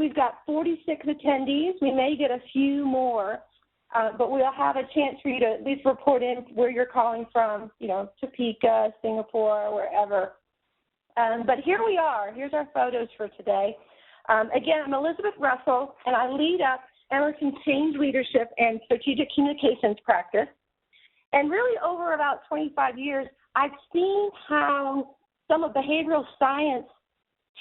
we've got 46 attendees. We may get a few more, but we'll have a chance for you to at least report in where you're calling from, you know, Topeka, Singapore, wherever. But here we are. Here's our photos for today. Again, I'm Elizabeth Russell, and I lead up Emerson's Change Leadership and Strategic Communications practice. And really over about 25 years, I've seen how some of behavioral science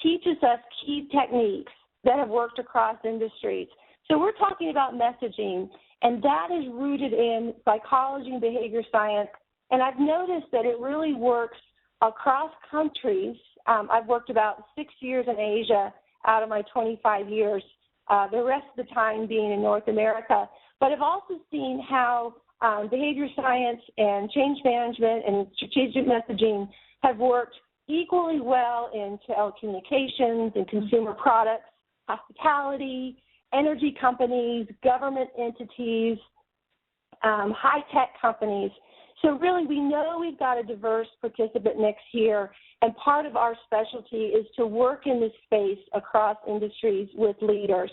teaches us key techniques that have worked across industries. So we're talking about messaging, and that is rooted in psychology and behavior science. And I've noticed that it really works across countries. I've worked about 6 years in Asia out of my 25 years, the rest of the time being in North America. But I've also seen how behavior science and change management and strategic messaging have worked equally well in telecommunications and consumer products, hospitality, energy companies, government entities, high-tech companies. So really, we know we've got a diverse participant mix here, and part of our specialty is to work in this space across industries with leaders.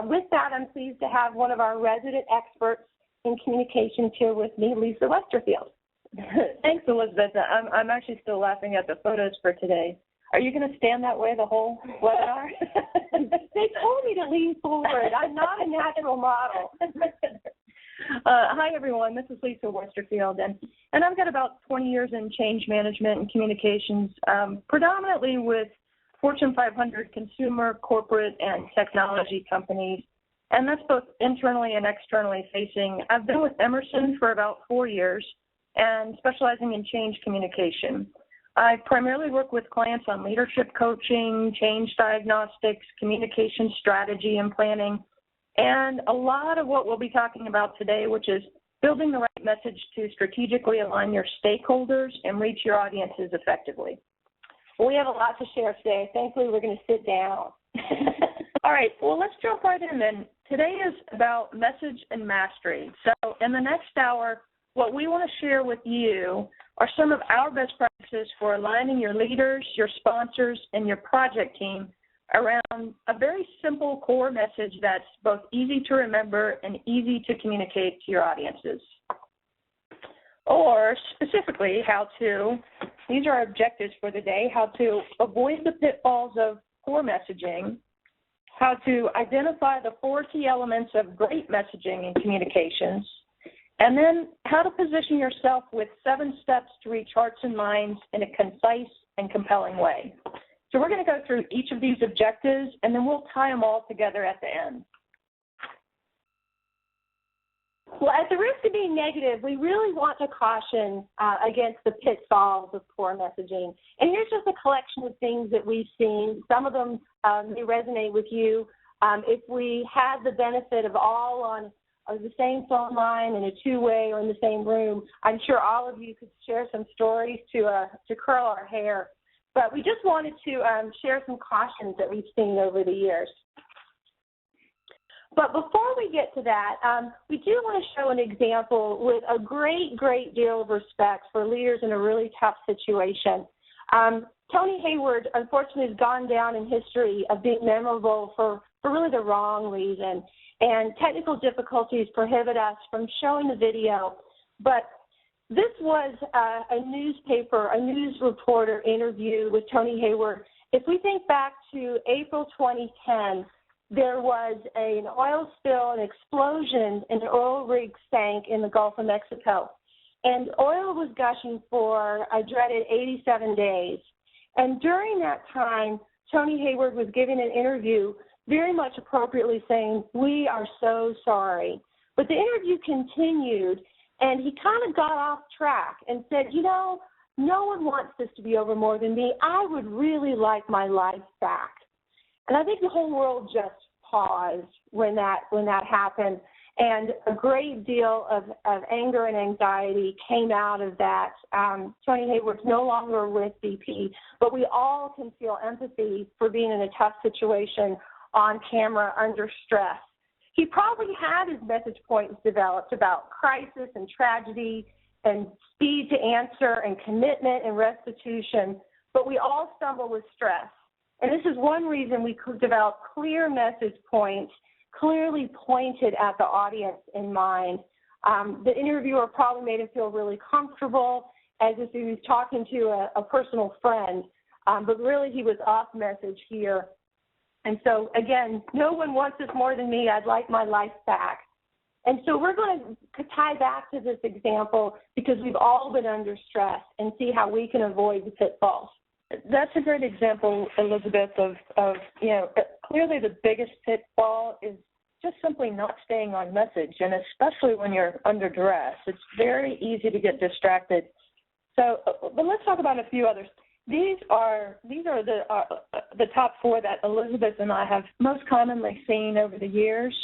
With that, I'm pleased to have one of our resident experts in communications here with me, Lisa Westerfield. Thanks, Elizabeth. I'm actually still laughing at the photos for today. Are you going to stand that way the whole webinar? They told me to lean forward. I'm not a natural model. Hi, everyone. This is Lisa Westerfield, and I've got about 20 years in change management and communications, predominantly with Fortune 500 consumer, corporate, and technology companies, and that's both internally and externally facing. I've been with Emerson for about 4 years and specializing in change communication. I primarily work with clients on leadership coaching, change diagnostics, communication strategy and planning, and a lot of what we'll be talking about today, which is building the right message to strategically align your stakeholders and reach your audiences effectively. Well, we have a lot to share today. Thankfully, we're going to sit down. All right, well, let's jump right in then. Today is about message and mastery. So in the next hour, what we want to share with you are some of our best practices for aligning your leaders, your sponsors, and your project team around a very simple core message that's both easy to remember and easy to communicate to your audiences. Or specifically, these are our objectives for the day, how to avoid the pitfalls of poor messaging, how to identify the 4 key elements of great messaging and communications, and then how to position yourself with 7 steps to reach hearts and minds in a concise and compelling way. So we're going to go through each of these objectives, and then we'll tie them all together at the end. Well, at the risk of being negative, we really want to caution against the pitfalls of poor messaging. And here's just a collection of things that we've seen. Some of them may resonate with you. If we had the benefit of all on the same phone line in a two-way or in the same room, I'm sure all of you could share some stories to curl our hair. But we just wanted to share some cautions that we've seen over the years. But before we get to that, we do want to show an example with a great deal of respect for leaders in a really tough situation. Tony Hayward, unfortunately, has gone down in history of being memorable for really the wrong reason. And technical difficulties prohibit us from showing the video. But this was a news reporter interview with Tony Hayward. If we think back to April 2010, there was an oil spill, an explosion, and an oil rig sank in the Gulf of Mexico. And oil was gushing for a dreaded 87 days. And during that time, Tony Hayward was giving an interview very much appropriately saying, "We are so sorry." But the interview continued, and he kind of got off track and said, "You know, no one wants this to be over more than me. I would really like my life back." And I think the whole world just paused when that happened, and a great deal of anger and anxiety came out of that. Tony Hayward's no longer with BP, but we all can feel empathy for being in a tough situation on camera under stress. He probably had his message points developed about crisis and tragedy and speed to answer and commitment and restitution, but we all stumble with stress. And this is one reason we could develop clear message points, clearly pointed at the audience in mind. The interviewer probably made him feel really comfortable, as if he was talking to a personal friend, but really he was off message here. And so, again, no one wants this more than me. I'd like my life back. And so we're going to tie back to this example because we've all been under stress and see how we can avoid the pitfalls. That's a great example, Elizabeth, of clearly the biggest pitfall is just simply not staying on message, and especially when you're under duress. It's very easy to get distracted. So, but let's talk about a few others. These are the top four that Elizabeth and I have most commonly seen over the years,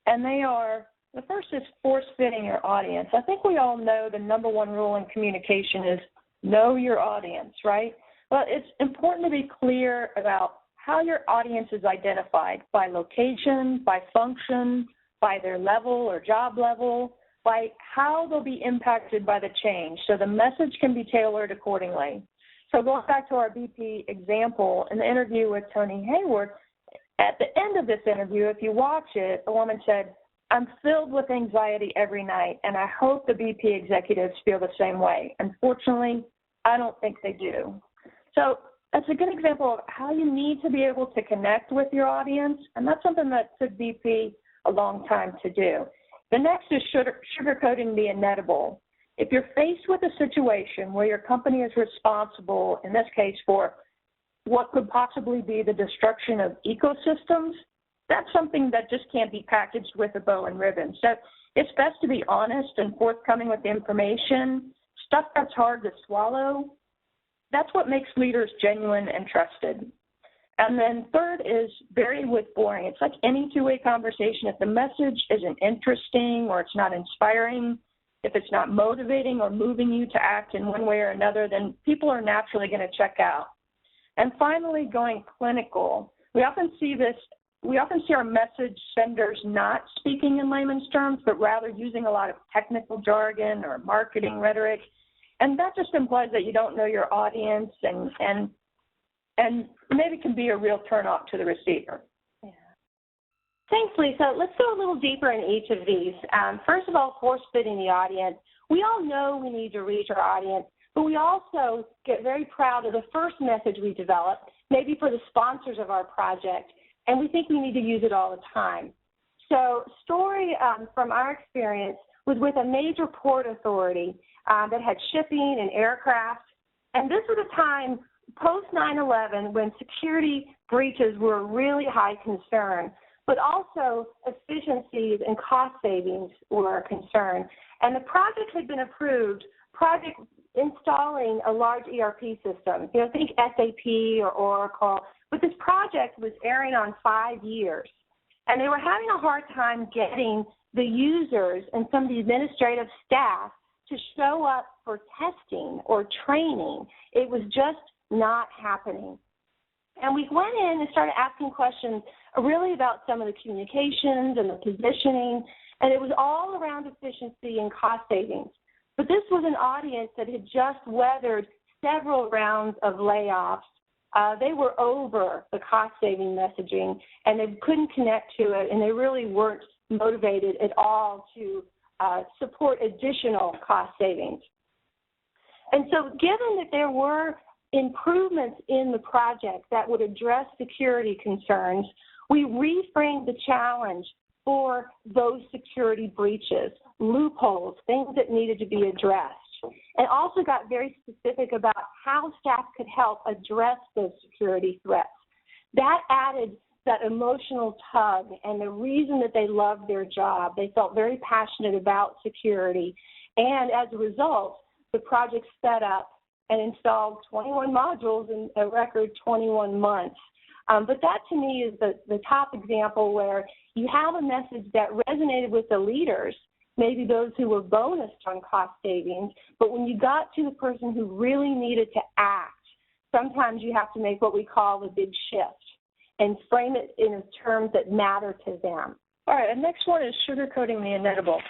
and they are, the first is force-fitting your audience. I think we all know the number one rule in communication is know your audience, right? Well, it's important to be clear about how your audience is identified by location, by function, by their level or job level, by how they'll be impacted by the change, so the message can be tailored accordingly. So going back to our BP example, in the interview with Tony Hayward, at the end of this interview, if you watch it, a woman said, "I'm filled with anxiety every night, and I hope the BP executives feel the same way. Unfortunately, I don't think they do." So that's a good example of how you need to be able to connect with your audience, and that's something that took BP a long time to do. The next is sugarcoating the inevitable. If you're faced with a situation where your company is responsible, in this case, for what could possibly be the destruction of ecosystems, that's something that just can't be packaged with a bow and ribbon. So it's best to be honest and forthcoming with the information, stuff that's hard to swallow. That's what makes leaders genuine and trusted. And then third is vary with boring. It's like any two-way conversation. If the message isn't interesting or it's not inspiring, if it's not motivating or moving you to act in one way or another, then people are naturally going to check out. And finally, going clinical. We often see our message senders not speaking in layman's terms, but rather using a lot of technical jargon or marketing rhetoric. And that just implies that you don't know your audience and maybe can be a real turnoff to the receiver. Yeah. Thanks, Lisa. Let's go a little deeper in each of these. First of all, force-fitting the audience. We all know we need to reach our audience, but we also get very proud of the first message we develop, maybe for the sponsors of our project, and we think we need to use it all the time. So story from our experience was with a major port authority that had shipping and aircraft, and this was a time post 9/11 when security breaches were a really high concern, but also efficiencies and cost savings were a concern. And the project had been approved, project installing a large ERP system, think SAP or Oracle, but this project was airing on 5 years. And they were having a hard time getting the users and some of the administrative staff to show up for testing or training. It was just not happening. And we went in and started asking questions really about some of the communications and the positioning, and it was all around efficiency and cost savings. But this was an audience that had just weathered several rounds of layoffs. They were over the cost-saving messaging, and they couldn't connect to it, and they really weren't motivated at all to support additional cost savings. And so given that there were improvements in the project that would address security concerns, we reframed the challenge for those security breaches, loopholes, things that needed to be addressed, and also got very specific about how staff could help address those security threats. That added that emotional tug and the reason that they loved their job. They felt very passionate about security, and as a result, the project sped up and installed 21 modules in a record 21 months. But that, to me, is the top example where you have a message that resonated with the leaders, maybe those who were bonused on cost savings, but when you got to the person who really needed to act, sometimes you have to make what we call the big shift and frame it in terms that matter to them. All right, and next one is sugarcoating the inevitable.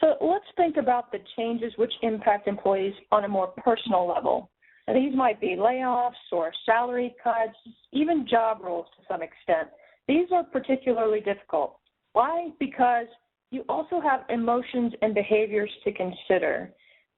So let's think about the changes which impact employees on a more personal level. Now, these might be layoffs or salary cuts, even job roles to some extent. These are particularly difficult. Why? Because you also have emotions and behaviors to consider.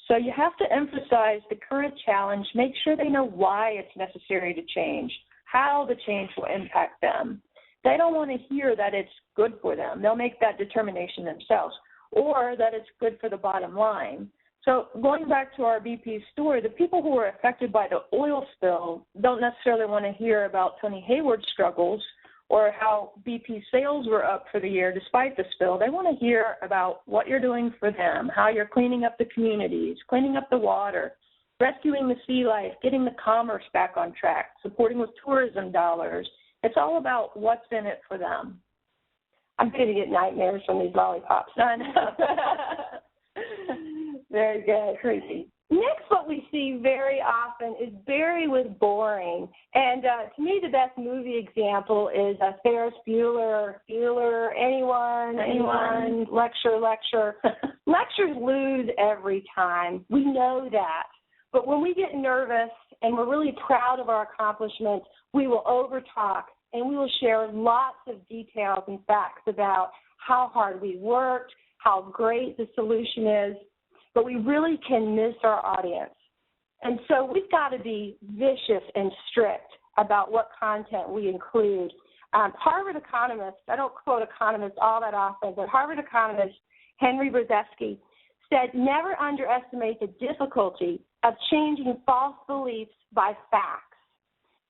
So you have to emphasize the current challenge, make sure they know why it's necessary to change, how the change will impact them. They don't want to hear that it's good for them. They'll make that determination themselves, or that it's good for the bottom line. So going back to our BP story, the people who were affected by the oil spill don't necessarily want to hear about Tony Hayward's struggles or how BP sales were up for the year despite the spill. They want to hear about what you're doing for them, how you're cleaning up the communities, cleaning up the water, rescuing the sea life, getting the commerce back on track, supporting with tourism dollars. It's all about what's in it for them. I'm going to get nightmares from these lollipops. I know. Very good. Crazy. Next, what we see very often is Barry with boring. And to me, the best movie example is Ferris Bueller, anyone, lecture. Lectures lose every time. We know that. But when we get nervous and we're really proud of our accomplishments, we will overtalk and we will share lots of details and facts about how hard we worked, how great the solution is, but we really can miss our audience. And so we've got to be vicious and strict about what content we include. Harvard economist, I don't quote economists all that often, but Harvard economist Henry Brzezinski said, never underestimate the difficulty of changing false beliefs by facts.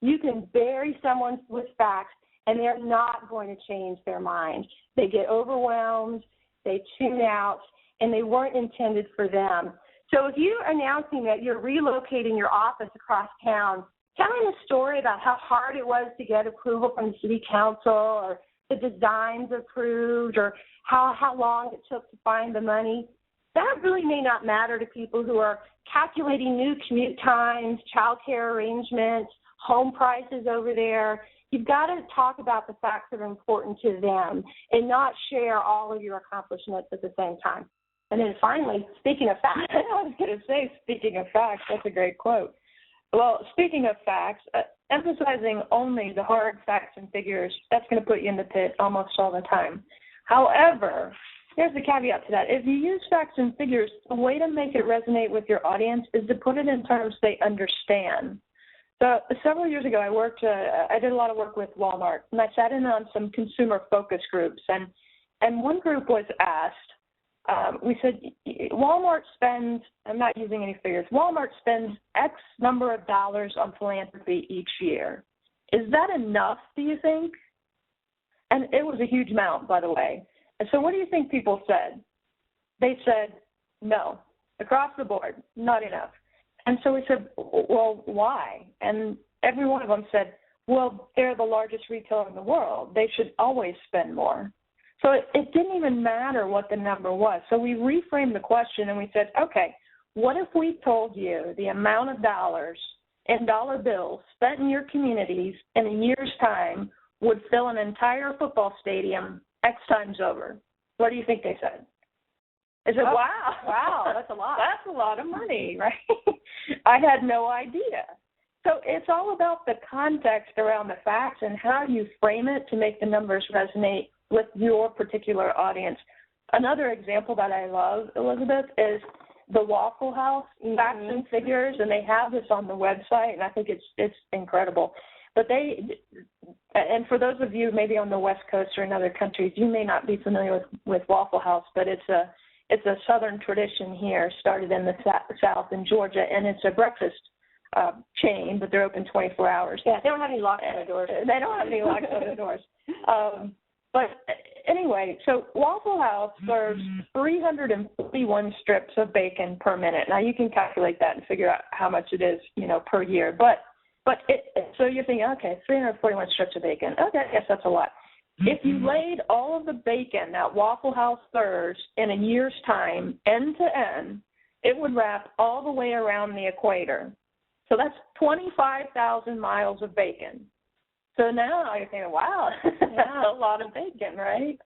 You can bury someone with facts, and they're not going to change their mind. They get overwhelmed, they tune out, and they weren't intended for them. So if you're announcing that you're relocating your office across town, telling a story about how hard it was to get approval from the city council or the designs approved or how long it took to find the money, that really may not matter to people who are calculating new commute times, child care arrangements, home prices over there. You've got to talk about the facts that are important to them and not share all of your accomplishments at the same time. And then finally, speaking of facts, I was going to say, speaking of facts, that's a great quote. Well, speaking of facts, emphasizing only the hard facts and figures, that's going to put you in the pit almost all the time. However, here's the caveat to that. If you use facts and figures, the way to make it resonate with your audience is to put it in terms they understand. So several years ago, I did a lot of work with Walmart, and I sat in on some consumer focus groups, and one group was asked, we said, Walmart spends, I'm not using any figures, Walmart spends X number of dollars on philanthropy each year. Is that enough, do you think? And it was a huge amount, by the way. And so what do you think people said? They said, no, across the board, not enough. And so we said, well, why? And every one of them said, well, they're the largest retailer in the world. They should always spend more. So it didn't even matter what the number was. So we reframed the question and we said, okay, what if we told you the amount of dollars in dollar bills spent in your communities in a year's time would fill an entire football stadium X times over? What do you think they said? They said, wow, that's a lot. That's a lot of money, right? I had no idea. So it's all about the context around the facts and how you frame it to make the numbers resonate with your particular audience. Another example that I love, Elizabeth, is the Waffle House facts and figures, and they have this on the website, and I think it's incredible. But and for those of you maybe on the West Coast or in other countries, you may not be familiar with Waffle House, but it's a Southern tradition here, started in the South in Georgia, and it's a breakfast chain, but they're open 24 hours. Yeah, they don't have any locks on their doors. They don't have any locks on their doors. But anyway, so Waffle House serves 341 strips of bacon per minute. Now you can calculate that and figure out how much it is, per year. But so you're thinking, okay, 341 strips of bacon. Okay, I guess that's a lot. If you laid all of the bacon that Waffle House serves in a year's time, end to end, it would wrap all the way around the equator. So that's 25,000 miles of bacon. So now you're thinking, wow, that's a lot of bacon, right?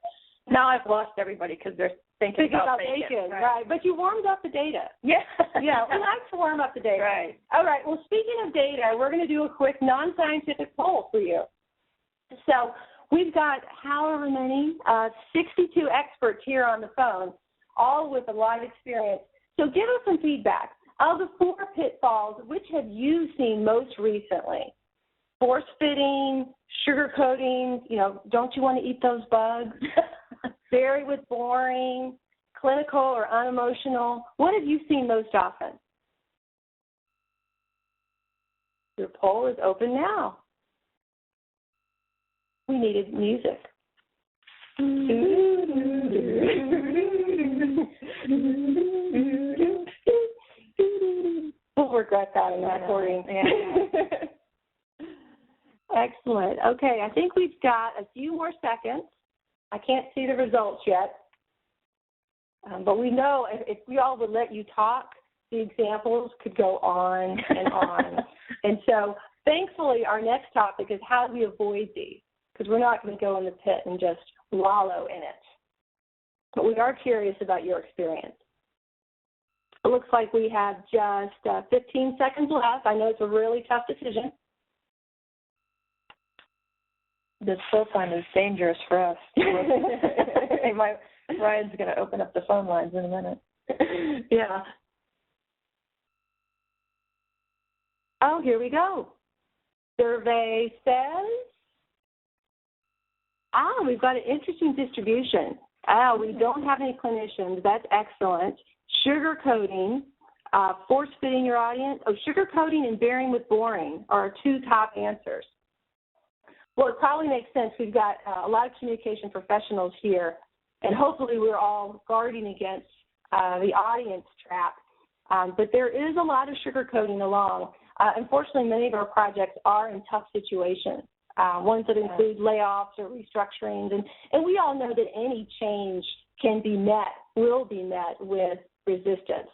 Now I've lost everybody because thinking about bacon. Right. But you warmed up the data. Yeah. Yeah, we like to warm up the data. Right. All right, well, speaking of data, we're going to do a quick non-scientific poll for you. So we've got however many, 62 experts here on the phone, all with a lot of experience. So give us some feedback. Of the 4 pitfalls, which have you seen most recently? Force fitting, sugar coating, don't you want to eat those bugs? Vary with boring, clinical or unemotional. What have you seen most often? Your poll is open now. We needed music. We'll regret that in the recording. Yeah. Excellent. Okay, I think we've got a few more seconds. I can't see the results yet. But we know if we all would let you talk, the examples could go on and on. And so, thankfully, our next topic is how do we avoid these? Because we're not going to go in the pit and just wallow in it. But we are curious about your experience. It looks like we have just 15 seconds left. I know it's a really tough decision. This full time is dangerous for us. Ryan's going to open up the phone lines in a minute. Yeah. Oh, here we go. Survey says, we've got an interesting distribution. We don't have any clinicians. That's excellent. Sugar coating, force fitting your audience. Sugar coating and bearing with boring are our 2 top answers. Well, it probably makes sense. We've got a lot of communication professionals here, and hopefully we're all guarding against the audience trap. But there is a lot of sugarcoating along. Unfortunately, many of our projects are in tough situations, ones that include layoffs or restructurings. And we all know that any change will be met with resistance.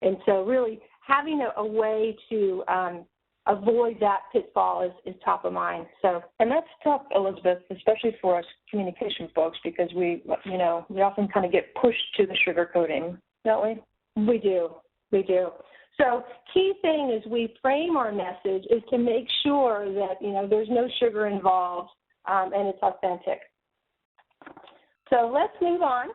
And so really having a way to avoid that pitfall is top of mind. And that's tough, Elizabeth, especially for us communication folks, because we often kind of get pushed to the sugar coating, don't we? We do. So key thing is we frame our message is to make sure that, there's no sugar involved and it's authentic. So let's move on.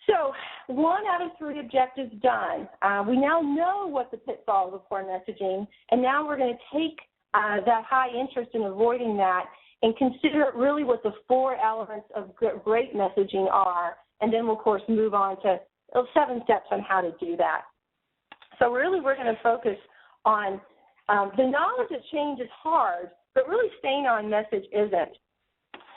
So 1 out of 3 objectives done. We now know what the pitfalls of poor messaging, and now we're going to take that high interest in avoiding that and consider really what the 4 elements of great messaging are, and then we'll, of course, move on to 7 steps on how to do that. So really we're going to focus on the knowledge that change is hard, but really staying on message isn't.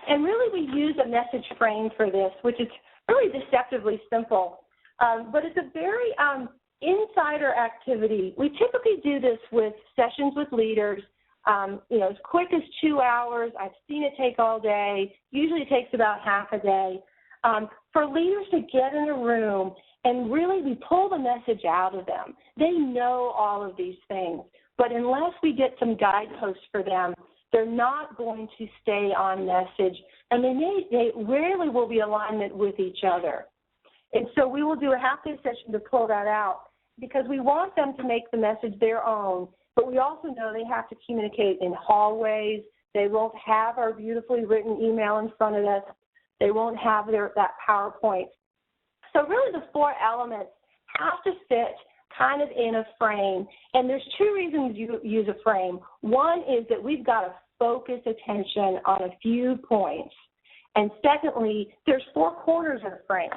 And really we use a message frame for this, which is really deceptively simple, but it's a very insider activity. We typically do this with sessions with leaders, as quick as 2 hours. I've seen it take all day. Usually it takes about half a day. For leaders to get in a room and really we pull the message out of them. They know all of these things, but unless we get some guideposts for them, they're not going to stay on message, and they rarely will be alignment with each other. And so we will do a half-day session to pull that out because we want them to make the message their own, but we also know they have to communicate in hallways. They won't have our beautifully written email in front of us. They won't have that PowerPoint. So really the 4 elements have to fit kind of in a frame, and there's 2 reasons you use a frame. One is that we've got to focus attention on a few points, and secondly, there's 4 corners in a frame,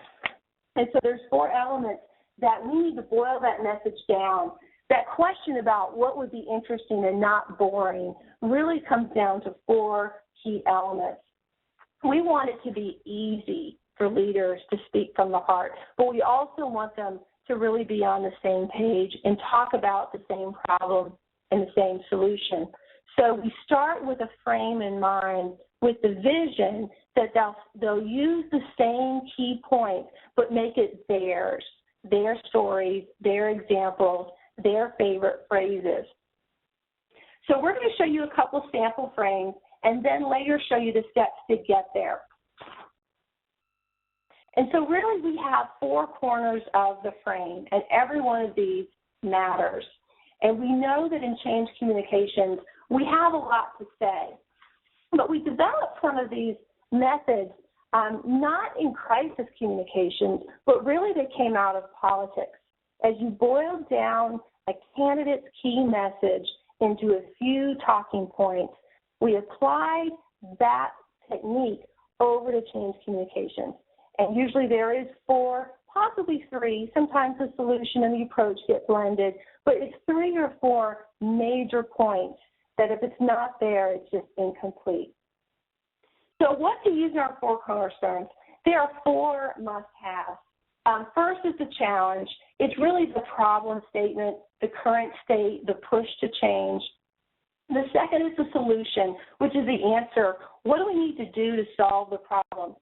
and so there's 4 elements that we need to boil that message down. That question about what would be interesting and not boring really comes down to 4 key elements. We want it to be easy for leaders to speak from the heart, but we also want them to really be on the same page and talk about the same problem and the same solution. So we start with a frame in mind with the vision that they'll use the same key points but make it theirs, their stories, their examples, their favorite phrases. So we're going to show you a couple sample frames and then later show you the steps to get there. And so really we have four corners of the frame, and every one of these matters. And we know that in change communications, we have a lot to say. But we developed some of these methods not in crisis communications, but really they came out of politics. As you boiled down a candidate's key message into a few talking points, we applied that technique over to change communications. And usually there is four, possibly three. Sometimes the solution and the approach get blended, but it's three or four major points that if it's not there, it's just incomplete. So what to use in our four cornerstones? There are four must-haves. First is the challenge. It's really the problem statement, the current state, the push to change. The second is the solution, which is the answer. What do we need to do to solve the problem?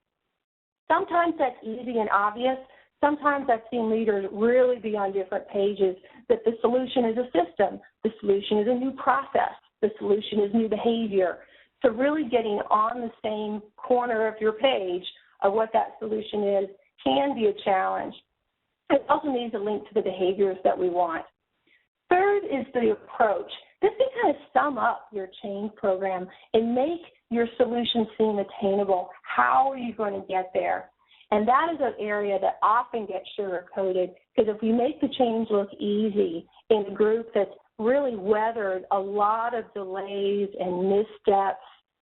Sometimes that's easy and obvious. Sometimes I've seen leaders really be on different pages that the solution is a system. The solution is a new process. The solution is new behavior. So really getting on the same corner of your page of what that solution is can be a challenge. It also needs a link to the behaviors that we want. Third is the approach. This can kind of sum up your change program and make your solution seem attainable. How are you going to get there? And that is an area that often gets sugar-coated, because if we make the change look easy in a group that's really weathered a lot of delays and missteps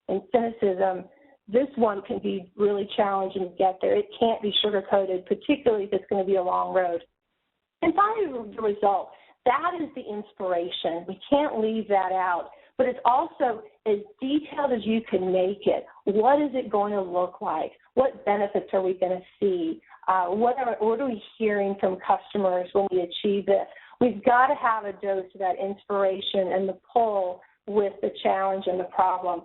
and cynicism, this one can be really challenging to get there. It can't be sugar-coated, particularly if it's going to be a long road. And finally, the result. That is the inspiration. We can't leave that out. But it's also as detailed as you can make it. What is it going to look like? What benefits are we going to see? What are we hearing from customers when we achieve this? We've got to have a dose of that inspiration and the pull with the challenge and the problem.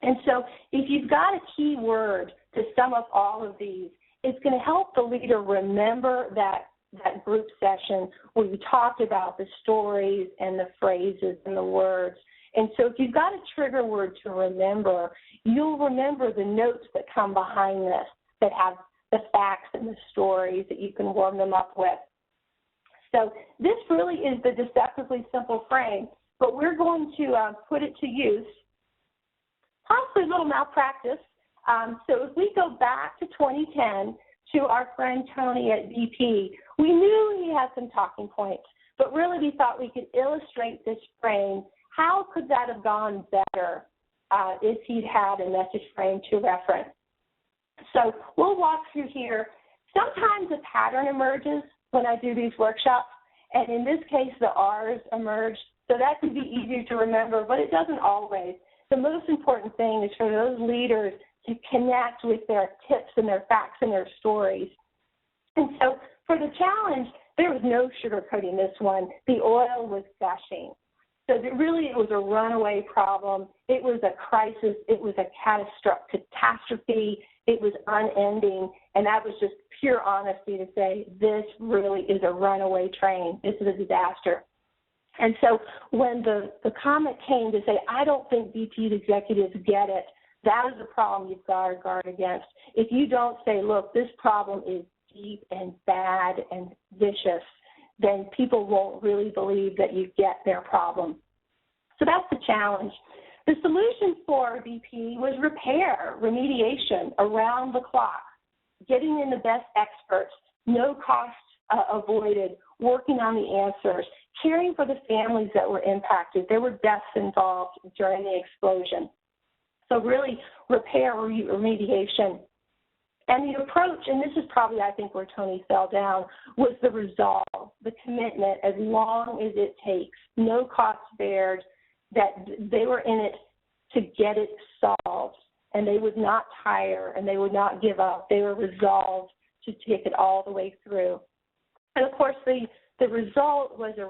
And so if you've got a key word to sum up all of these, it's going to help the leader remember that group session where we talked about the stories and the phrases and the words. And so if you've got a trigger word to remember, you'll remember the notes that come behind this that have the facts and the stories that you can warm them up with. So this really is the deceptively simple frame, but we're going to put it to use, possibly a little malpractice. So if we go back to 2010 to our friend Tony at BP, we knew he had some talking points, but really we thought we could illustrate this frame. How could that have gone better if he'd had a message frame to reference? So we'll walk through here. Sometimes a pattern emerges when I do these workshops, and in this case the R's emerge, so that can be easier to remember, but it doesn't always. The most important thing is for those leaders to connect with their tips and their facts and their stories. And so for the challenge, there was no sugarcoating this one. The oil was gushing. So it was a runaway problem. It was a crisis. It was a catastrophe. It was unending. And that was just pure honesty to say, this really is a runaway train. This is a disaster. And so when the comment came to say, I don't think BP's executives get it, that is the problem you've got to guard against. If you don't say, look, this problem is deep and bad and vicious, then people won't really believe that you get their problem. So that's the challenge. The solution for BP was repair, remediation around the clock, getting in the best experts, no cost avoided, working on the answers, caring for the families that were impacted. There were deaths involved during the explosion. So really repair, remediation. And the approach, and this is probably, I think, where Tony fell down, was the resolve, the commitment, as long as it takes, no cost spared, that they were in it to get it solved, and they would not tire, and they would not give up. They were resolved to take it all the way through. And, of course, the result was a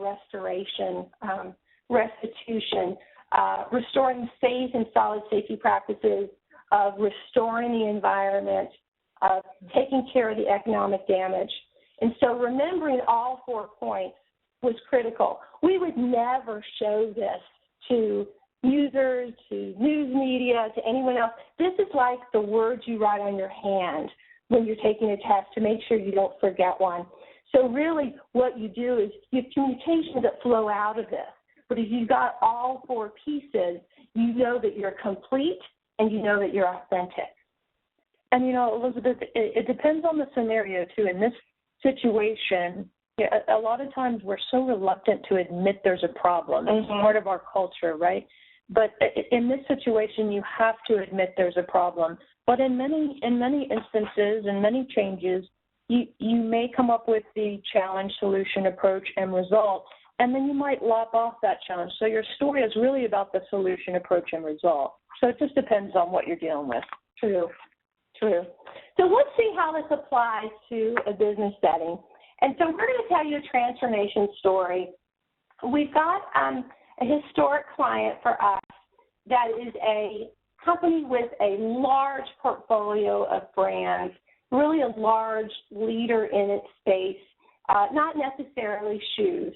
restitution, restoring safe and solid safety practices, of restoring the environment, of taking care of the economic damage. And so remembering all 4 points was critical. We would never show this to users, to news media, to anyone else. This is like the words you write on your hand. when you're taking a test to make sure you don't forget one. So really what you do is you have communications that flow out of this. But if you've got all four pieces, you know that you're complete and you know that you're authentic. And, you know, Elizabeth, it depends on the scenario, too. In this situation, a lot of times we're so reluctant to admit there's a problem. It's part of our culture, right? But in this situation, you have to admit there's a problem. But in many instances, in many changes, you may come up with the challenge, solution, approach, and result, and then you might lop off that challenge. So your story is really about the solution, approach, and result. So it just depends on what you're dealing with. True. So let's see how this applies to a business setting. And so we're going to tell you a transformation story. We've got a historic client for us that is a company with a large portfolio of brands, really a large leader in its space, not necessarily shoes.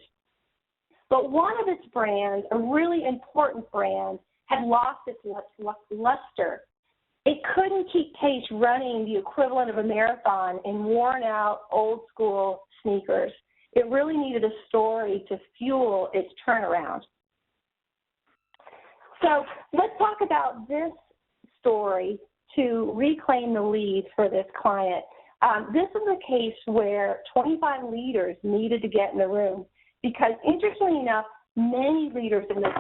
But one of its brands, a really important brand, had lost its luster. It couldn't keep pace running the equivalent of a marathon in worn-out, old-school sneakers. It really needed a story to fuel its turnaround. So let's talk about this story to reclaim the lead for this client. This is a case where 25 leaders needed to get in the room because, interestingly enough, many leaders in this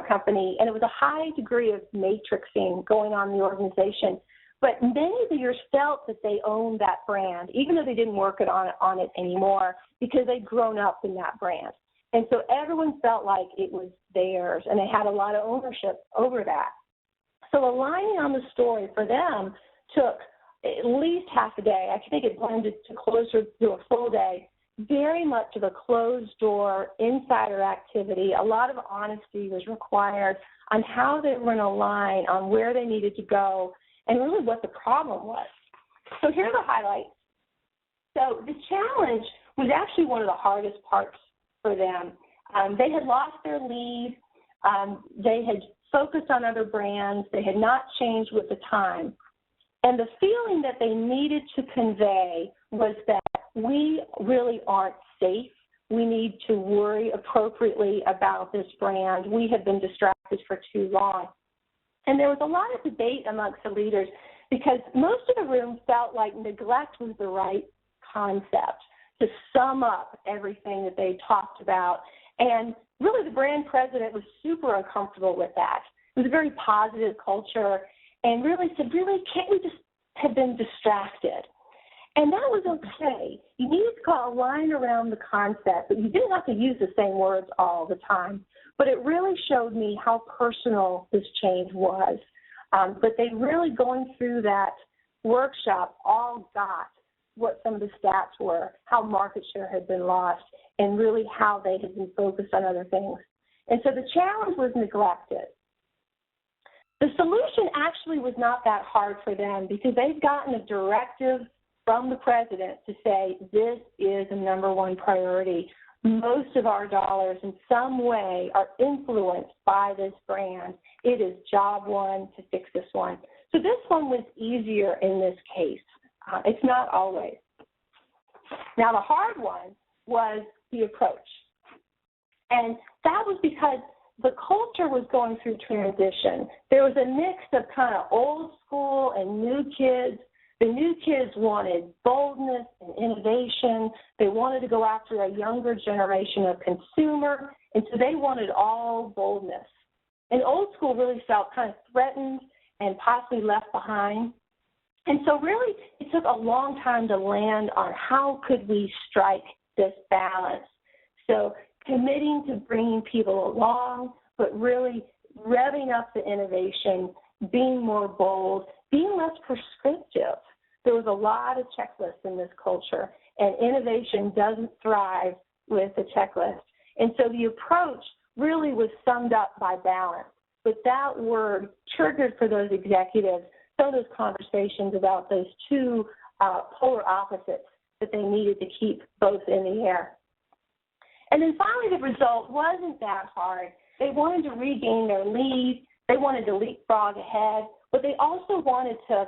company, and it was a high degree of matrixing going on in the organization, but many leaders felt that they owned that brand, even though they didn't work on it anymore, because they'd grown up in that brand. And so everyone felt like it was theirs, and they had a lot of ownership over that. So aligning on the story for them took at least half a day. I think it blended to closer to a full day. Very much of a closed-door insider activity. A lot of honesty was required on how they were going to align, on where they needed to go, and really what the problem was. So here are the highlights. So the challenge was actually one of the hardest parts for them. They had lost their lead. They had focused on other brands. They had not changed with the time. And the feeling that they needed to convey was that we really aren't safe. We need to worry appropriately about this brand. We have been distracted for too long. And there was a lot of debate amongst the leaders because most of the room felt like neglect was the right concept to sum up everything that they talked about. And really the brand president was super uncomfortable with that. It was a very positive culture and really said, can't we just have been distracted? And that was okay. You needed to call a line around the concept, but you didn't have to use the same words all the time. But it really showed me how personal this change was. But they really, going through that workshop, all got what some of the stats were, how market share had been lost, and really how they had been focused on other things. And so the challenge was neglected. The solution actually was not that hard for them because they've gotten a directive from the president to say this is a number one priority. Most of our dollars in some way are influenced by this brand. It is job one to fix this one. So this one was easier in this case. It's not always. Now the hard one was the approach. And that was because the culture was going through transition. There was a mix of kind of old school and new kids. The new kids wanted boldness and innovation. They wanted to go after a younger generation of consumer, and so they wanted all boldness. And old school really felt kind of threatened and possibly left behind. And so really it took a long time to land on how could we strike this balance. So committing to bringing people along, but really revving up the innovation, being more bold, being less prescriptive. There was a lot of checklists in this culture, and innovation doesn't thrive with a checklist. And so the approach really was summed up by balance. But that word triggered for those executives some of those conversations about those two polar opposites that they needed to keep both in the air. And then finally, the result wasn't that hard. They wanted to regain their lead. They wanted to leapfrog ahead, but they also wanted to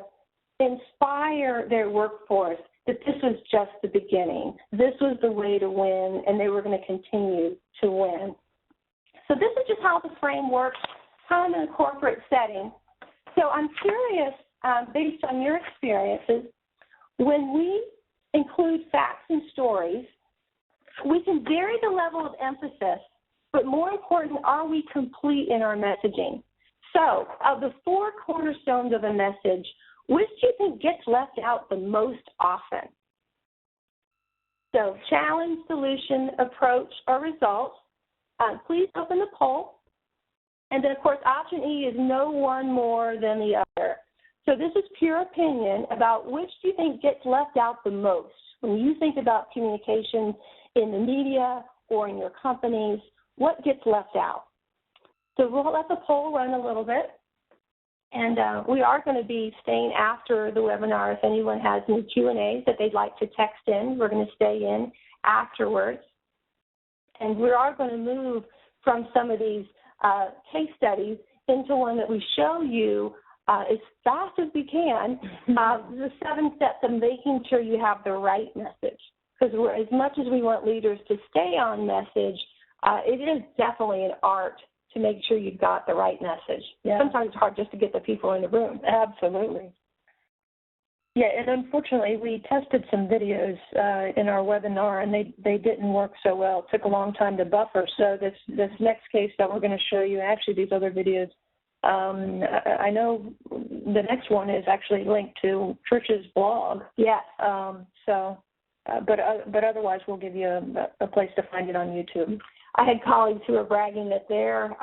inspire their workforce that this was just the beginning. This was the way to win, and they were going to continue to win. So this is just how the frame works, kind of in a corporate setting. So I'm curious, based on your experiences, when we include facts and stories, we can vary the level of emphasis, but more important, are we complete in our messaging? So of the 4 cornerstones of a message, which do you think gets left out the most often? So challenge, solution, approach, or results. Please open the poll. And then, of course, option E is no one more than the other. So this is pure opinion about which do you think gets left out the most when you think about communication in the media or in your companies. What gets left out? So we'll let the poll run a little bit. And we are going to be staying after the webinar. If anyone has any Q&As that they'd like to text in, we're going to stay in afterwards. And we are going to move from some of these case studies into one that we show you as fast as we can, the 7 steps of making sure you have the right message. Because as much as we want leaders to stay on message, it is definitely an art to make sure you've got the right message. Yeah. Sometimes it's hard just to get the people in the room. Absolutely. Yeah, and unfortunately, we tested some videos in our webinar, and they didn't work so well. It took a long time to buffer. So this next case that we're going to show you, actually these other videos, I know the next one is actually linked to Trish's blog. Yes. But otherwise, we'll give you a place to find it on YouTube. I had colleagues who were bragging that their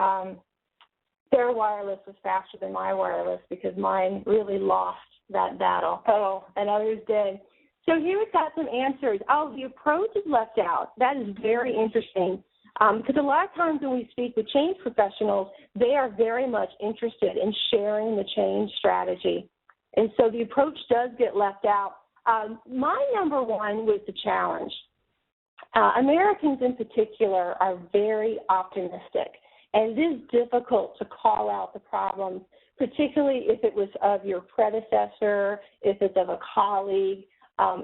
wireless was faster than my wireless because mine really lost that battle. Oh. And others did. So here we've got some answers. Oh, the approach is left out. That is very interesting because a lot of times when we speak with change professionals, they are very much interested in sharing the change strategy. And so the approach does get left out. My number one was the challenge. Americans in particular are very optimistic, and it is difficult to call out the problems, particularly if it was of your predecessor, if it's of a colleague,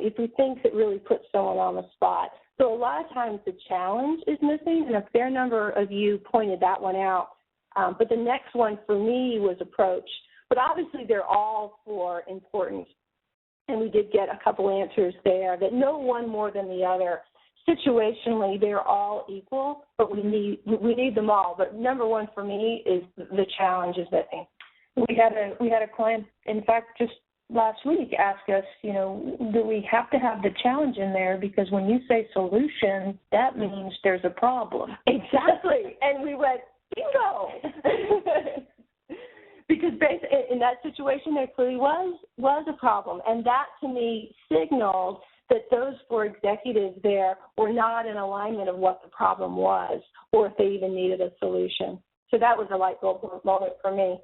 if we think it really puts someone on the spot. So a lot of times the challenge is missing, and a fair number of you pointed that one out. But the next one for me was approach. But obviously they're all 4 important, and we did get a couple answers there that no one more than the other. Situationally, they're all equal, but we need them all. But number one for me is the challenge is missing. We had a client, in fact, just last week ask us, do we have to have the challenge in there? Because when you say solution, that means there's a problem. Exactly. And we went, bingo. Because in that situation, there clearly was a problem. And that, to me, signaled that those 4 executives there were not in alignment of what the problem was or if they even needed a solution. So that was a light bulb moment for me.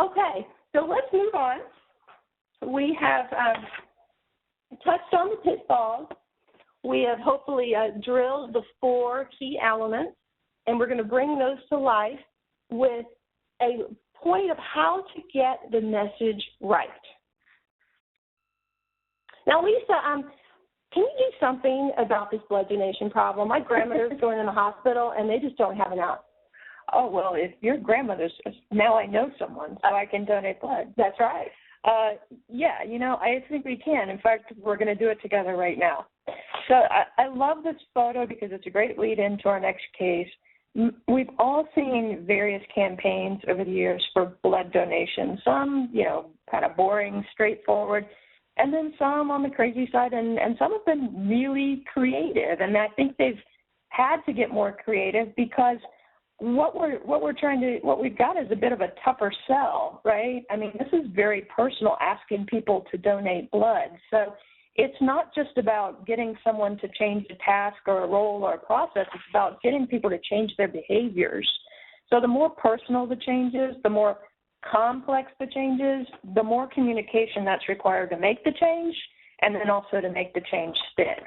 Okay, so let's move on. We have touched on the pitfalls. We have hopefully drilled the 4 key elements, and we're going to bring those to life with a point of how to get the message right. Now, Lisa, can you do something about this blood donation problem? My grandmother's going in the hospital, and they just don't have enough. Oh, well, if your grandmother's, now I know someone, so I can donate blood. That's right. Yeah, I think we can. In fact, we're going to do it together right now. So I love this photo because it's a great lead into our next case. We've all seen various campaigns over the years for blood donation. Some, kind of boring, straightforward, and then some on the crazy side, and some have been really creative. And I think they've had to get more creative because what we've got is a bit of a tougher sell, right? I mean, this is very personal, asking people to donate blood. So it's not just about getting someone to change a task or a role or a process. It's about getting people to change their behaviors. So the more personal the change is, the more complex the change is, the more communication that's required to make the change and then also to make the change stick.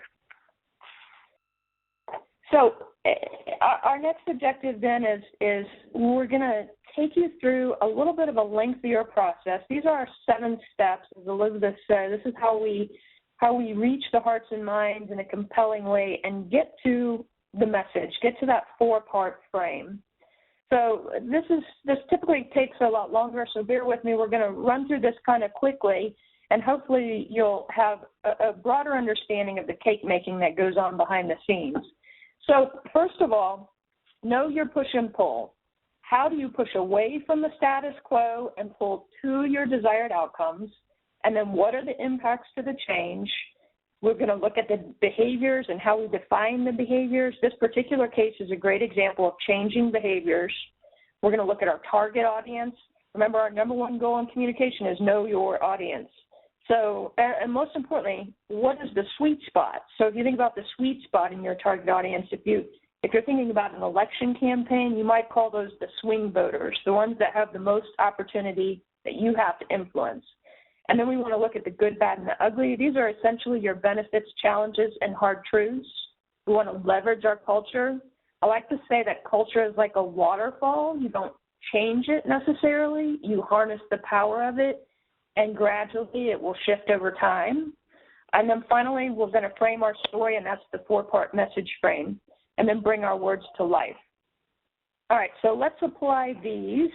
So our next objective then is we're going to take you through a little bit of a lengthier process. These are our 7 steps, as Elizabeth said. This is how we reach the hearts and minds in a compelling way and get to the message, get to that 4-part frame. So this typically takes a lot longer, so bear with me. We're going to run through this kind of quickly, and hopefully you'll have a broader understanding of the cake making that goes on behind the scenes. So first of all, know your push and pull. How do you push away from the status quo and pull to your desired outcomes? And then what are the impacts to the change? We're going to look at the behaviors and how we define the behaviors. This particular case is a great example of changing behaviors. We're going to look at our target audience. Remember, our number 1 goal in communication is know your audience. So, and most importantly, what is the sweet spot? So if you think about the sweet spot in your target audience, if you're thinking about an election campaign, you might call those the swing voters, the ones that have the most opportunity that you have to influence. And then we want to look at the good, bad, and the ugly. These are essentially your benefits, challenges, and hard truths. We want to leverage our culture. I like to say that culture is like a waterfall. You don't change it necessarily. You harness the power of it, and gradually it will shift over time. And then finally, we're going to frame our story, and that's the 4-part message frame, and then bring our words to life. All right, so let's apply these.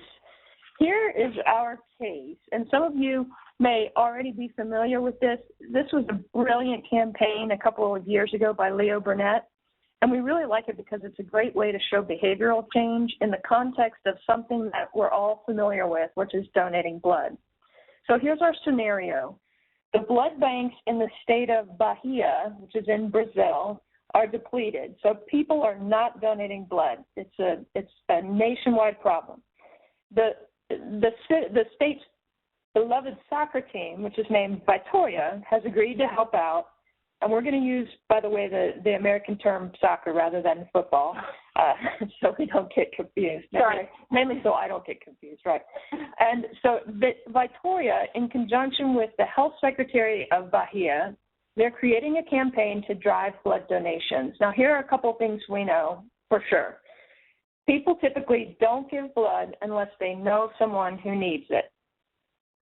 Here is our case, and some of you may already be familiar with this. This was a brilliant campaign a couple of years ago by Leo Burnett, and we really like it because it's a great way to show behavioral change in the context of something that we're all familiar with, which is donating blood. So here's our scenario. The blood banks in the state of Bahia, which is in Brazil, are depleted. So people are not donating blood. It's a nationwide problem. The state's beloved soccer team, which is named Vitória, has agreed to help out. And we're going to use, by the way, the American term soccer rather than football, so we don't get confused. Sorry. Mainly so I don't get confused, right. And so Vitória, in conjunction with the health secretary of Bahia, they're creating a campaign to drive blood donations. Now, here are a couple things we know for sure. People typically don't give blood unless they know someone who needs it.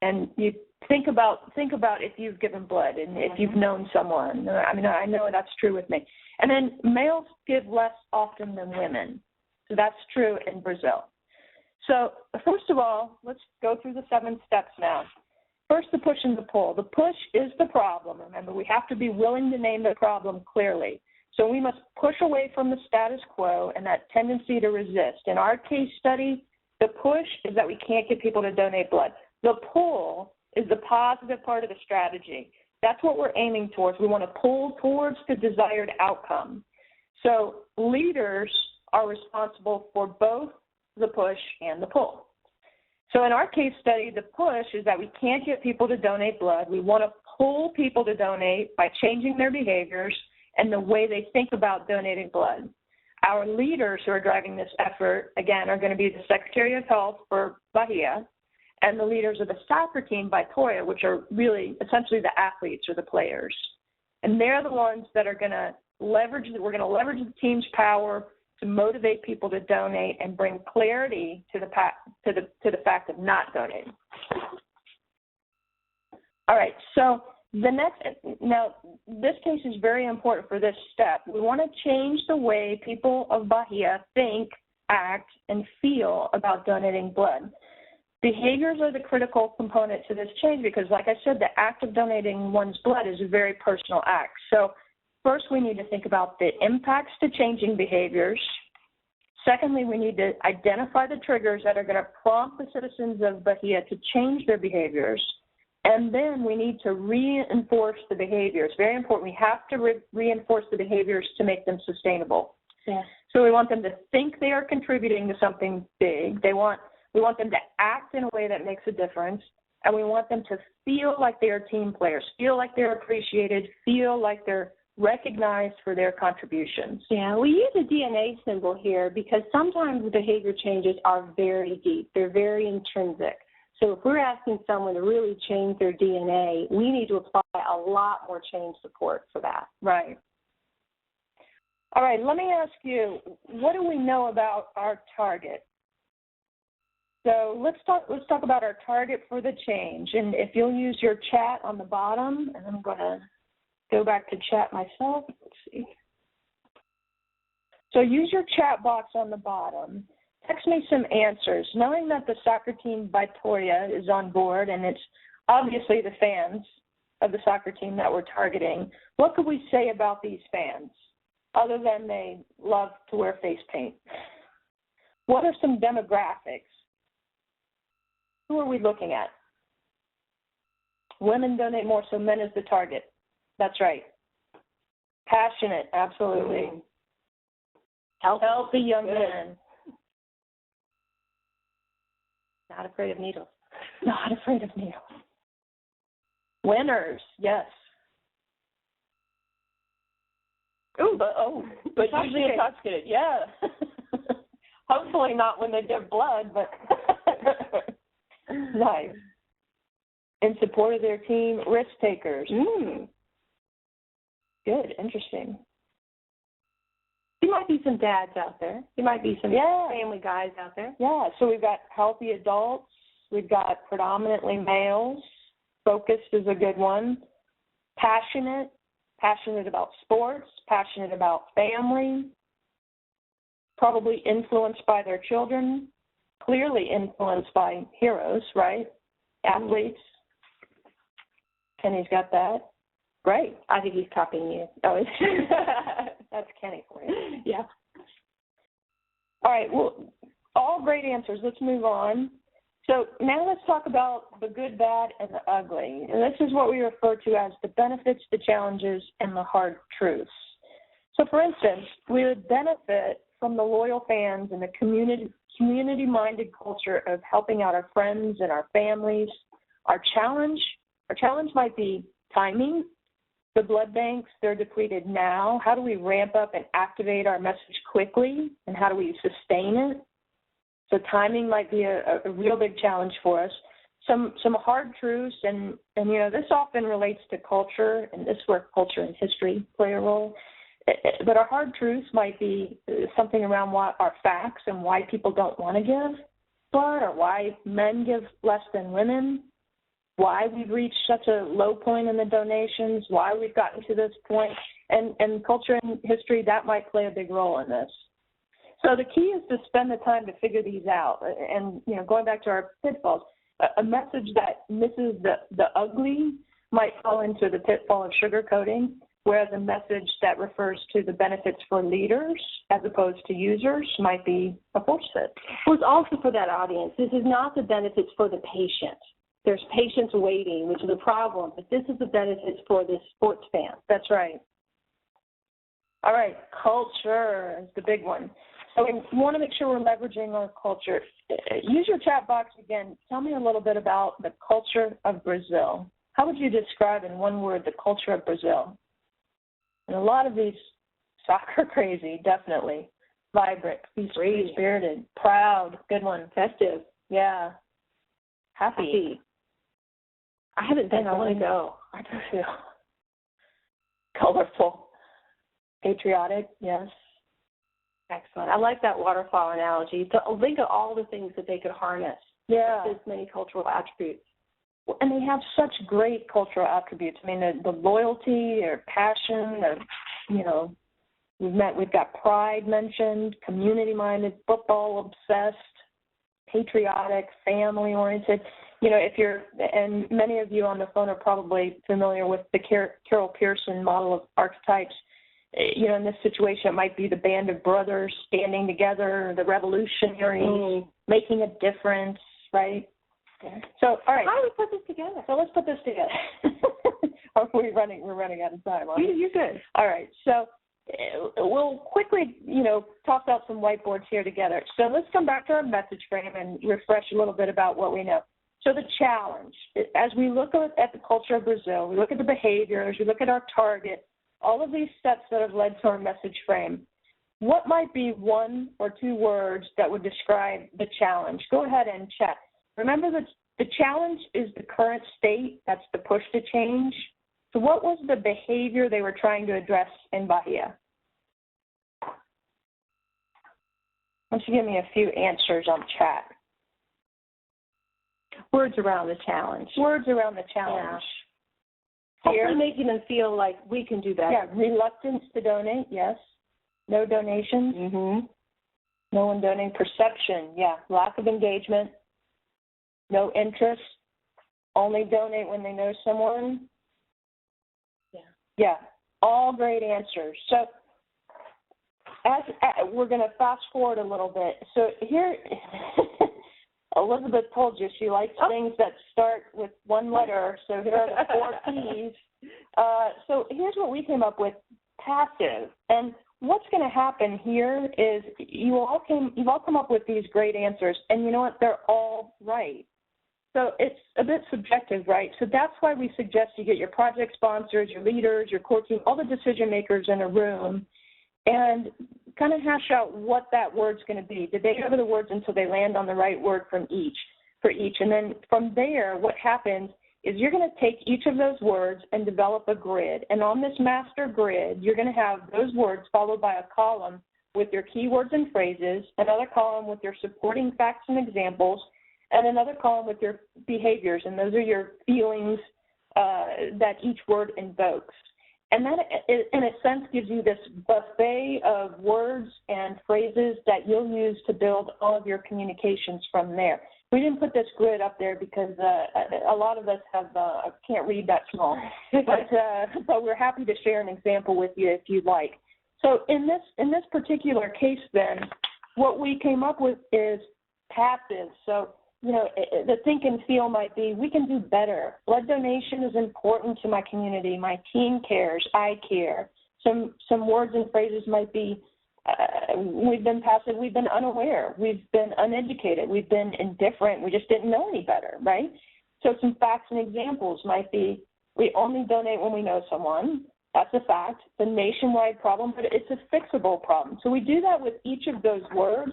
And you think about if you've given blood and if you've known someone. I mean, I know that's true with me. And then males give less often than women. So that's true in Brazil. So first of all, let's go through the 7 steps now. First, the push and the pull. The push is the problem. Remember, we have to be willing to name the problem clearly. So we must push away from the status quo and that tendency to resist. In our case study, the push is that we can't get people to donate blood. The pull is the positive part of the strategy. That's what we're aiming towards. We want to pull towards the desired outcome. So leaders are responsible for both the push and the pull. So in our case study, the push is that we can't get people to donate blood. We want to pull people to donate by changing their behaviors and the way they think about donating blood. Our leaders who are driving this effort, again, are going to be the Secretary of Health for Bahia and the leaders of the soccer team, Vitória, which are really essentially the athletes or the players. And they're the ones that are going to leverage, we're going to leverage the team's power to motivate people to donate and bring clarity to the fact of not donating. All right, so now this case is very important for this step. We want to change the way people of Bahia think, act, and feel about donating blood. Behaviors are the critical component to this change because, like I said, the act of donating one's blood is a very personal act. So first, we need to think about the impacts to changing behaviors. Secondly, we need to identify the triggers that are going to prompt the citizens of Bahia to change their behaviors. And then we need to reinforce the behaviors. Very important. We have to reinforce the behaviors to make them sustainable. Yeah. So we want them to think they are contributing to something big. We want them to act in a way that makes a difference. And we want them to feel like they are team players, feel like they're appreciated, feel like they're recognized for their contributions. Yeah, we use a DNA symbol here because sometimes the behavior changes are very deep. They're very intrinsic. So if we're asking someone to really change their DNA, we need to apply a lot more change support for that. Right. All right, let me ask you, what do we know about our target? So let's talk about our target for the change. And if you'll use your chat on the bottom, and I'm going to go back to chat myself. Let's see. So use your chat box on the bottom. Text me some answers. Knowing that the soccer team Victoria is on board, and it's obviously the fans of the soccer team that we're targeting, what could we say about these fans other than they love to wear face paint? What are some demographics? Who are we looking at? Women donate more, so men is the target. That's right. Passionate, absolutely. Healthy young men. Not afraid of needles. Not afraid of needles. Winners, yes. But usually intoxicated, yeah. Hopefully not when they give blood, but nice. In support of their team, risk takers. Good, interesting. There might be some dads out there. There might be some family guys out there. Yeah, so we've got healthy adults. We've got predominantly males. Focused is a good one. Passionate about sports, passionate about family, probably influenced by their children, clearly influenced by heroes, right? Athletes. Kenny's got that. Great. I think he's copying you. Oh, that's Kenny for you. Yeah. All right. Well, all great answers. Let's move on. So now let's talk about the good, bad, and the ugly. And this is what we refer to as the benefits, the challenges, and the hard truths. So, for instance, we would benefit from the loyal fans and the community-minded culture of helping out our friends and our families. Our challenge might be timing. The blood banks, they're depleted now. How do we ramp up and activate our message quickly, and how do we sustain it? So timing might be a real big challenge for us. Some hard truths, and you know, this often relates to culture, and this is where culture and history play a role. But our hard truths might be something around what our facts and why people don't want to give blood, or why men give less than women, why we've reached such a low point in the donations, why we've gotten to this point, and culture and history, that might play a big role in this. So the key is to spend the time to figure these out. And, you know, going back to our pitfalls, a message that misses the ugly might fall into the pitfall of sugarcoating, whereas a message that refers to the benefits for leaders as opposed to users might be a force fit. Well, it's also for that audience. This is not the benefits for the patient. There's patients waiting, which is a problem, but this is the benefits for the sports fan. That's right. All right, culture is the big one. So we want to make sure we're leveraging our culture. Use your chat box again. Tell me a little bit about the culture of Brazil. How would you describe in one word the culture of Brazil? And a lot of these, soccer crazy, definitely. Vibrant, free-spirited, proud, good one. Festive. Yeah. Happy. I haven't been. I want to go. I do too. Colorful. Patriotic, yes. Excellent. I like that waterfall analogy. So think of all the things that they could harness. Yeah. This many cultural attributes. And they have such great cultural attributes. I mean, the loyalty, their passion, you know, we've got pride mentioned, community-minded, football-obsessed, patriotic, family-oriented. You know, and many of you on the phone are probably familiar with the Carol Pearson model of archetypes. You know, in this situation, it might be the band of brothers standing together, the revolutionaries, making a difference, right? Okay. So, all right. How do we put this together? So let's put this together. We're running out of time. You're good. All right. So we'll quickly, you know, toss out some whiteboards here together. So let's come back to our message frame and refresh a little bit about what we know. So the challenge, as we look at the culture of Brazil, we look at the behaviors, we look at our target, all of these steps that have led to our message frame, what might be one or two words that would describe the challenge? Go ahead and chat. Remember that the challenge is the current state. That's the push to change. So what was the behavior they were trying to address in Bahia? Why don't you give me a few answers on chat? Words around the challenge. Words around the challenge. Yeah. Hopefully making them feel like we can do better. Yeah, reluctance to donate, yes. No donations. Mm-hmm. No one donating. Perception, yeah. Lack of engagement. No interest. Only donate when they know someone. Yeah, all great answers. So as we're going to fast forward a little bit. So here, Elizabeth told you she likes things that start with one letter. So here are the 4 P's. So here's what we came up with: passive. And what's going to happen here is you've all come up with these great answers, and you know what? They're all right. So it's a bit subjective, right? So that's why we suggest you get your project sponsors, your leaders, your core team, all the decision makers in a room, and kind of hash out what that word's going to be. Did they cover the words until they land on the right word for each? And then from there, what happens is you're going to take each of those words and develop a grid. And on this master grid, you're going to have those words followed by a column with your keywords and phrases, another column with your supporting facts and examples, and another column with your behaviors, and those are your feelings that each word invokes. And that, in a sense, gives you this buffet of words and phrases that you'll use to build all of your communications from there. We didn't put this grid up there because a lot of us can't read that small, but we're happy to share an example with you if you'd like. So in this particular case, then, what we came up with is passive. So, you know, the think and feel might be, we can do better. Blood donation is important to my community. My team cares. I care. Some words and phrases might be, we've been passive. We've been unaware. We've been uneducated. We've been indifferent. We just didn't know any better, right? So some facts and examples might be, we only donate when we know someone. That's a fact. It's a nationwide problem, but it's a fixable problem. So we do that with each of those words.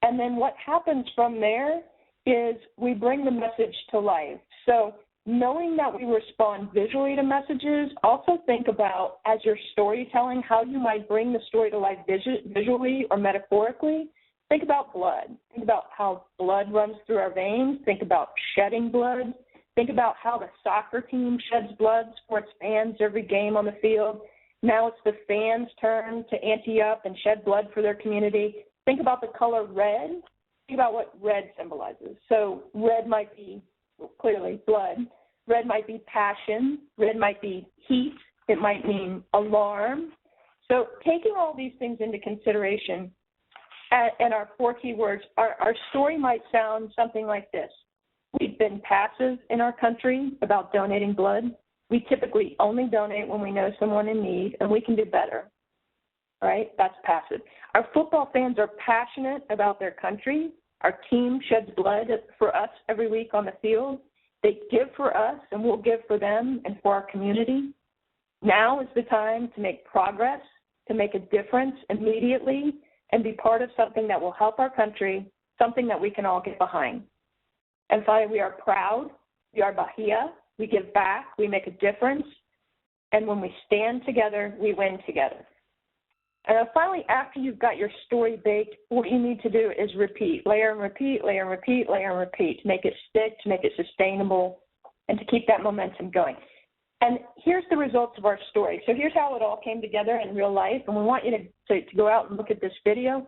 And then what happens from there is we bring the message to life. So knowing that we respond visually to messages, also think about, as you're storytelling, how you might bring the story to life visually or metaphorically. Think about blood. Think about how blood runs through our veins. Think about shedding blood. Think about how the soccer team sheds blood for its fans every game on the field. Now it's the fans' turn to ante up and shed blood for their community. Think about the color red. Think about what red symbolizes. So red might be, clearly, blood. Red might be passion. Red might be heat. It might mean alarm. So taking all these things into consideration and our 4 key words, our story might sound something like this. We've been passive in our country about donating blood. We typically only donate when we know someone in need, and we can do better. All right, that's passive. Our football fans are passionate about their country. Our team sheds blood for us every week on the field. They give for us, and we'll give for them and for our community. Now is the time to make progress, to make a difference immediately, and be part of something that will help our country, something that we can all get behind. And finally, we are proud. We are Bahia. We give back. We make a difference. And when we stand together, we win together. And finally, after you've got your story baked, what you need to do is repeat, layer and repeat, layer and repeat, layer and repeat, to make it stick, to make it sustainable, and to keep that momentum going. And here's the results of our story. So here's how it all came together in real life, and we want you to go out and look at this video.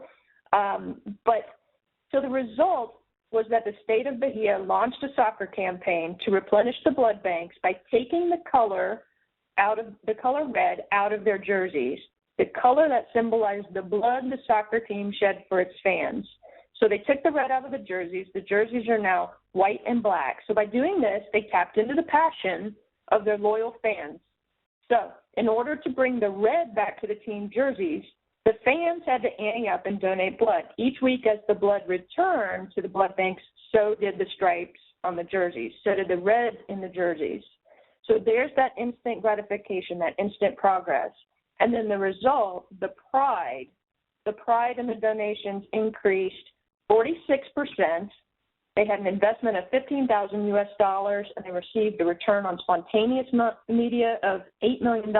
So the result was that the state of Bahia launched a soccer campaign to replenish the blood banks by taking the color red out of their jerseys, the color that symbolized the blood the soccer team shed for its fans. So they took the red out of the jerseys. The jerseys are now white and black. So by doing this, they tapped into the passion of their loyal fans. So in order to bring the red back to the team jerseys, the fans had to ante up and donate blood. Each week as the blood returned to the blood banks, so did the stripes on the jerseys. So did the red in the jerseys. So there's that instant gratification, that instant progress. And then the result, the pride in the donations increased 46%. They had an investment of $15,000 US, and they received a return on spontaneous media of $8 million.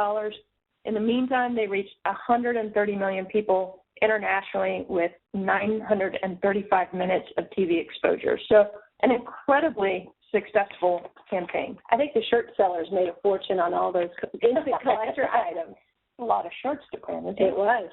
In the meantime, they reached 130 million people internationally with 935 minutes of TV exposure. So an incredibly successful campaign. I think the shirt sellers made a fortune on all those instant collector items. A lot of shirts to print. It was.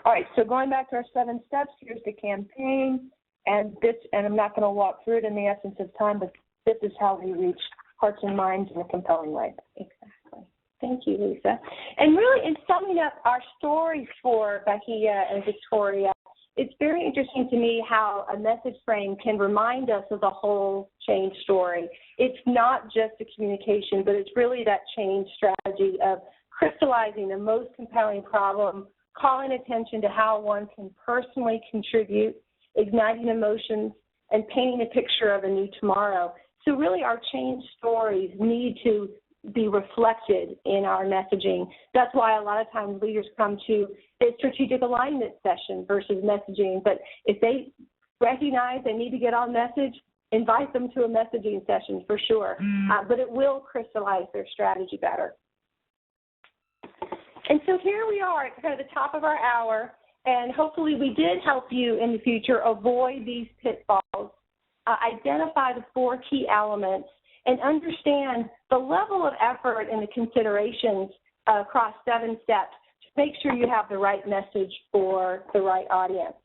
All right, so going back to our 7 steps, here's the campaign, and I'm not going to walk through it in the essence of time, but this is how we reach hearts and minds in a compelling way. Exactly. Thank you, Lisa. And really, in summing up our stories for Bahia and Victoria, it's very interesting to me how a message frame can remind us of the whole change story. It's not just a communication, but it's really that change strategy of crystallizing the most compelling problem, calling attention to how one can personally contribute, igniting emotions, and painting a picture of a new tomorrow. So really our change stories need to be reflected in our messaging. That's why a lot of times leaders come to a strategic alignment session versus messaging. But if they recognize they need to get on message, invite them to a messaging session for sure. But it will crystallize their strategy better. And so here we are at kind of the top of our hour, and hopefully we did help you in the future avoid these pitfalls, identify the 4 key elements, and understand the level of effort and the considerations across 7 steps to make sure you have the right message for the right audience.